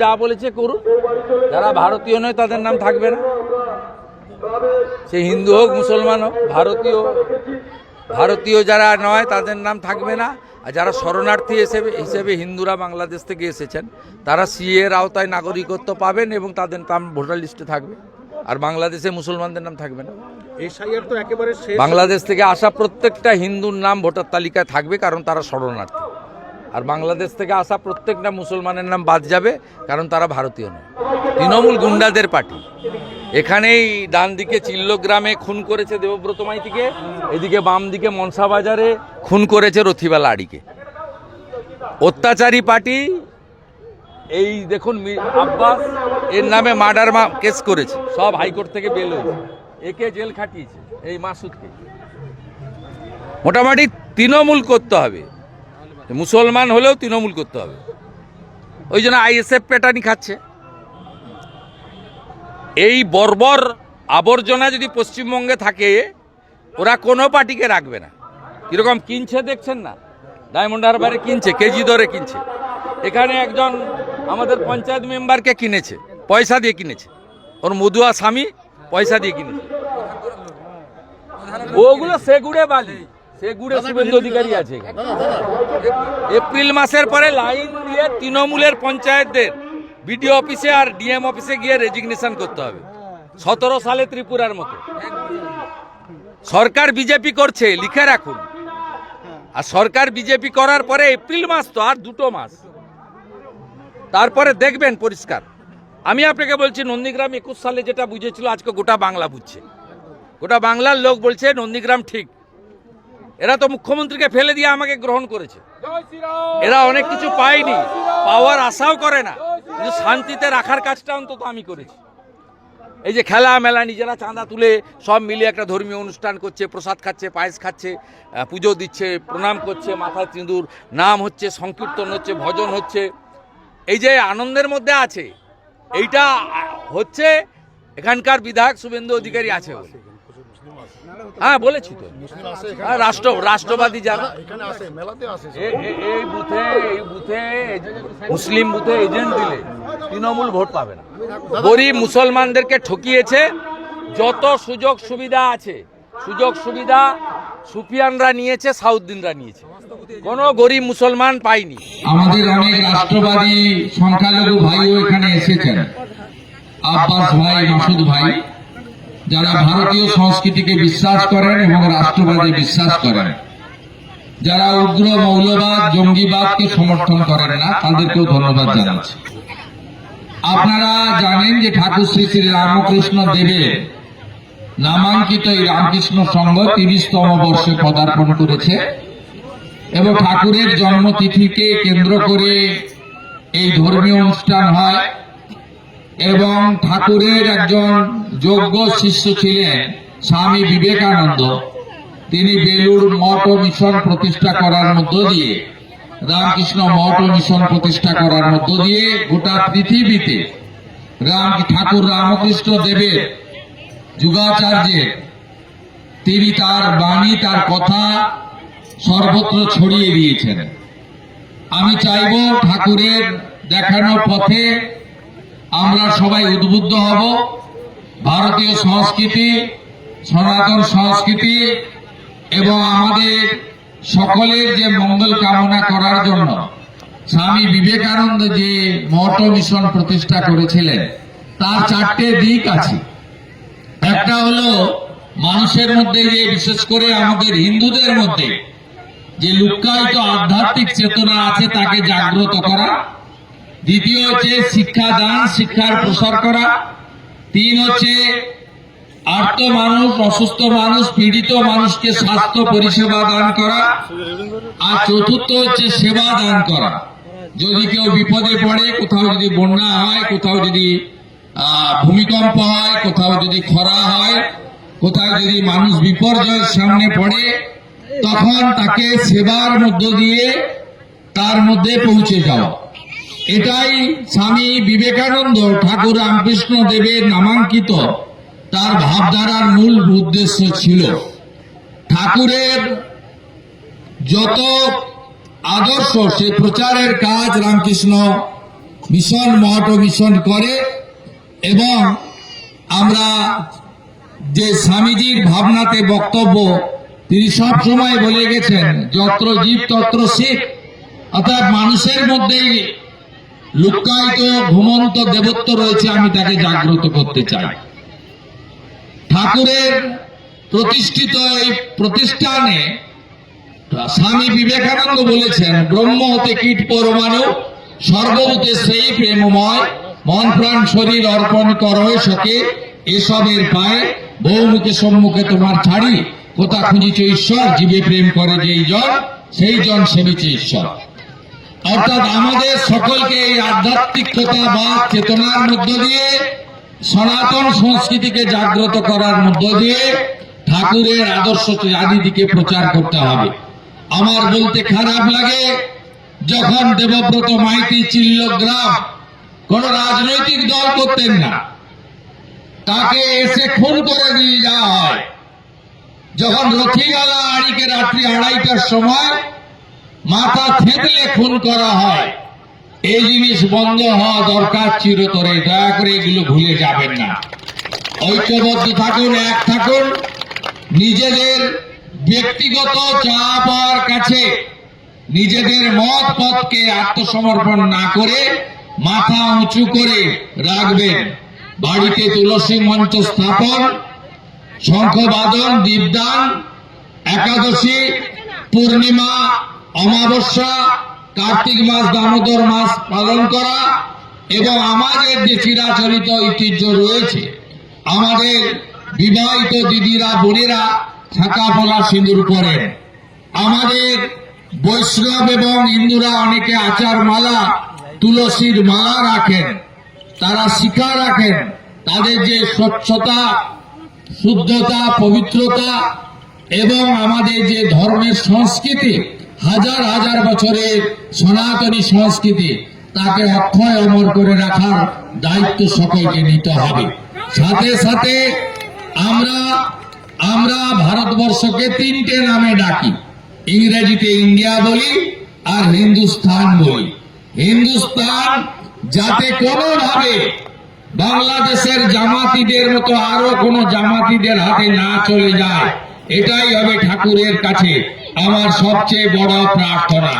যা বলেছে করুন, যারা ভারতীয় নয় তাদের নাম থাকবে না। সে হিন্দু হোক মুসলমান হোক, ভারতীয় যারা নয় তাদের নাম থাকবে না। আর যারা শরণার্থী হিসেবে হিন্দুরা বাংলাদেশ থেকে এসেছেন তারা সিএর আওতায় নাগরিকত্ব পাবেন এবং তাদের নাম ভোটার লিস্টে থাকবে। আর বাংলাদেশে মুসলমানদের নাম থাকবে না। বাংলাদেশ থেকে আসা প্রত্যেকটা হিন্দুর নাম ভোটার তালিকায় থাকবে, কারণ তারা শরণার্থী। আর বাংলাদেশ থেকে আসা প্রত্যেকটা মুসলমানের নাম বাদ যাবে, কারণ তারা ভারতীয় নয়। তৃণমূল গুন্ডাদের পার্টি। এখানেই ডান দিকে চিল্লগ্রামে খুন করেছে দেবব্রত মাইতিকে, এদিকে বাম দিকে মনসা বাজারে খুন করেছে রথিবালা আড়িকে। অত্যাচারী পার্টি। এই দেখুন আব্বাস, এর নামে মার্ডার কেস করেছে, সব হাইকোর্ট থেকে বেল হয়েছে, একে জেল খাটিয়েছে, এই মাসুদকে। মোটামুটি তৃণমূল করতে হবে, মুসলমান হলেও তৃণমূল করতে হবে। ওই জন্য আইএসএফ পেটানি খাচ্ছে। এই বর্বর আবর্জনা যদি পশ্চিমবঙ্গে থাকে, ওরা কোনো পার্টিকে রাখবে না। কিরকম কিনছে দেখছেন না, ডায়মন্ড হারবারে কিনছে, কেজি দরে কিনছে। এখানে একজন আমাদের পঞ্চায়েত মেম্বারকে কিনেছে, পয়সা দিয়ে কিনেছে, ওর মধুয়া স্বামী পয়সা দিয়ে কিনেছে। ওগুলো সেগুড়ে বালি, সেগুড়ে শুভেন্দু অধিকারী আছে। এপ্রিল মাসের পরে লাইন দিয়ে তৃণমূলের পঞ্চায়েতদের বিডিও অফিসে আর ডিএম অফিসে গিয়ে রেজিগনেশন করতে হবে, 17 সালে ত্রিপুরার মতো। সরকার বিজেপি করছে, লিখে রাখুন। আর সরকার বিজেপি করার পরে এপ্রিল মাস তো আর 2 মাস, তারপরে দেখবেন পরিষ্কার। আমি আপনাকে বলছি, নন্দীগ্রাম 21 সালে যেটা বুঝেছিল আজকে গোটা বাংলা বুঝছে। গোটা বাংলার লোক বলছে নন্দীগ্রাম ঠিক। এরা তো মুখ্যমন্ত্রীকে ফেলে দিয়ে আমাকে গ্রহণ করেছে। এরা অনেক কিছু পায়নি, পাওয়ার আশাও করে না, কিন্তু শান্তিতে রাখার কাজটা অন্তত আমি করেছি। এই যে খেলা মেলা, নিজেরা চাঁদা তুলে সব মিলিয়ে একটা ধর্মীয় অনুষ্ঠান করছে, প্রসাদ খাচ্ছে, পায়েস খাচ্ছে, পুজো দিচ্ছে, প্রণাম করছে, মাথায় সিঁদুর, নাম হচ্ছে, সংকীর্তন হচ্ছে, ভজন হচ্ছে। এই যে আনন্দের মধ্যে আছে, এইটা হচ্ছে এখানকার বিধায়ক শুভেন্দু অধিকারী আছে বলে। হ্যাঁ বলেছি তো, রাষ্ট্রবাদী যারা এই বুথে মুসলিম বুথে এজেন্ট দিলে তৃণমূল ভোট পাবে না। গরিব মুসলমানদেরকে ঠকিয়েছে। যত সুযোগ সুবিধা আছে, সুযোগ সুবিধা সুফিয়ানরা নিয়েছে, সাউদ্দিনরা নিয়েছে, কোনো গরিব মুসলমান পায়নি। আমাদের অনেক রাষ্ট্রবাদী সংখ্যালঘু ভাইও এখানে এসেছেন, আব্বাস ভাই, মাসুদ ভাই, যারা ভারতীয় সংস্কৃতিকে বিশ্বাস করেন এবং রাষ্ট্রবাদে বিশ্বাস করেন, যারা উগ্র মৌলবাদ জঙ্গিবাদকে সমর্থন করেন না, তাদেরকেও ধন্যবাদ জানাচ্ছি। আপনারা জানেন যে ঠাকুর শ্রী শ্রী রামকৃষ্ণ দেবের নামাঙ্কিত এই রামকৃষ্ণ সংঘ 30তম বর্ষে পদার্পণ করেছে এবং ঠাকুরের জন্মতিথিকে কেন্দ্র করে এই ধর্মীয় অনুষ্ঠান হয়। এবং ঠাকুরের একজন যোগ্য শিষ্য ছিলেন স্বামী বিবেকানন্দ। তিনি বেলুড় মঠ ও মিশন প্রতিষ্ঠা করার মধ্য দিয়ে, রামকৃষ্ণ মঠ ও মিশন প্রতিষ্ঠা করার মধ্য দিয়ে গোটা পৃথিবীতে ঠাকুর রামকৃষ্ণ দেবের যুগাচার্যের তিনি তার বাণী, তার কথা সর্বত্র ছড়িয়ে দিয়েছেন। আমি চাইব ঠাকুরের দেখানো পথে আমরা সবাই উদ্বুদ্ধ হব। ভারতীয় সংস্কৃতি, সনাতন সংস্কৃতি এবং আমাদের সকলের যে মঙ্গল কামনা করার জন্য স্বামী বিবেকানন্দ যে মঠ মিশন প্রতিষ্ঠা করেছিলেন, তার 4টে দিক আছে। একটা হলো মানুষের মধ্যে, যে বিশেষ করে আমাদের হিন্দুদের মধ্যে যে লুক্কায়িত আধ্যাত্মিক চেতনা আছে তাকে জাগ্রত করা। দ্বিতীয় হচ্ছে শিক্ষাদান, শিক্ষার প্রসার করা। 3 হচ্ছে আর্ত মানুষ, অসুস্থ মানুষ, পীড়িত মানুষকে স্বাস্থ্য পরিষেবা দান করা। আর 4র্থ হচ্ছে সেবা দান করা। যদি কেউ বিপদে পড়ে, কোথাও যদি বন্যা হয়, কোথাও যদি ভূমিকম্প হয়, কোথাও যদি খরা হয়, কোথাও যদি মানুষ বিপর্যয়ের সামনে পড়ে, তখন তাকে সেবার মধ্য দিয়ে তার মধ্যে পৌঁছে যাওয়া। এটাই স্বামী বিবেকানন্দ ঠাকুর রামকৃষ্ণ দেবের নামাঙ্কিত তার ভাবধারার মূল উদ্দেশ্য ছিল। ঠাকুরের যত আদর্শ, সে প্রচারের কাজ রামকৃষ্ণ মিশন মঠ ও মিশন করে। এবং আমরা যে স্বামীজির ভাবনাতে বক্তব্য, তিনি সব সময় বলে গেছেন যত্র জীব তত্র শিব, অর্থাৎ মানুষের মধ্যেই লুক্কায়িত ঘুমন্ত দেবত্ব রয়েছে, আমি তাকে জাগ্রত করতে চাই। ঠাকুরের প্রতিষ্ঠিত এই প্রতিষ্ঠানে স্বামী বিবেকানন্দ বলেছেন, ব্রহ্ম হতে কীট পরমাণু সর্বভূতে সেই প্রেমময়, মন প্রাণ শরীর অর্পণ করো সকে এসবের পায়ে, বহুমুখে সম্মুখে তোমার ছাড়ি, কোথা খুঁজিছ ঈশ্বর, জীবে প্রেম করে যেই জন সেই জন সেবিছে ঈশ্বর। অর্থাৎ আমাদের সকলকে এই আধ্যাত্মিকতা বা চেতনার মধ্য দিয়ে, সনাতন সংস্কৃতিকে জাগ্রত করার মধ্য দিয়ে ঠাকুরের আদর্শ আদিদিকে প্রচার করতে হবে। আমার বলতে খারাপ লাগে, যখন দেবব্রত মাইতি চিল্লগ্রাম কোন রাজনৈতিক দল করতেন না, তাকে এসে খুন করে দিয়ে যাওয়া হয়। যখন রথিগালা আড়িকে রাত্রি 2:30টার সময় মাথা থেতলে খুন করা হয়, এই জিনিস বন্ধ হওয়া দরকার চিরতরে। দয়া করে এগুলো ভুলে যাবেন না। ঐক্যবদ্ধ থাকুন, এক থাকুন। নিজেদের ব্যক্তিগত চাওয়া পাওয়ার কাছে নিজেদের মত পথকে আত্মসমর্পণ না করে মাথা উঁচু করে রাখবেন। বাড়িতে তুলসী মঞ্চ স্থাপন, শঙ্খবাদন, দীপদান, একাদশী, পূর্ণিমা, অমাবস্যা, কার্তিক মাস, দামোদর মাস পালন করা, এবং আমাদের যে চিরাচরিত ঐতিহ্য রয়েছে, আমাদের বিবাহিত দিদিরা বোনেরা ছাকা পলা সিঁদুর পরেন। আমাদের বৈষ্ণব এবং হিন্দুরা অনেকে আচার মালা, তুলসীর মালা রাখেন, তারা শিখা রাখেন। তাদের যে স্বচ্ছতা, শুদ্ধতা, পবিত্রতা এবং আমাদের যে ধর্মের সংস্কৃতি, হাজার হাজার বছরের সনাতনী সংস্কৃতি, তাকে অক্ষয় অমর করে রাখার দায়িত্ব সকলকে নিতে হবে। সাথে সাথে আমরা ভারতবর্ষকে 3টে নামে ডাকি। ইংরেজিতে ইন্ডিয়া বলি আর হিন্দুস্তান বলি। হিন্দুস্তান যাতে কোনোভাবে বাংলাদেশের জামাতিদের মতো আরো কোনো জামাতিদের হাতে না চলে যায়, এটাই হবে ঠাকুরের কাছে আমার সবচেয়ে বড় প্রার্থনা।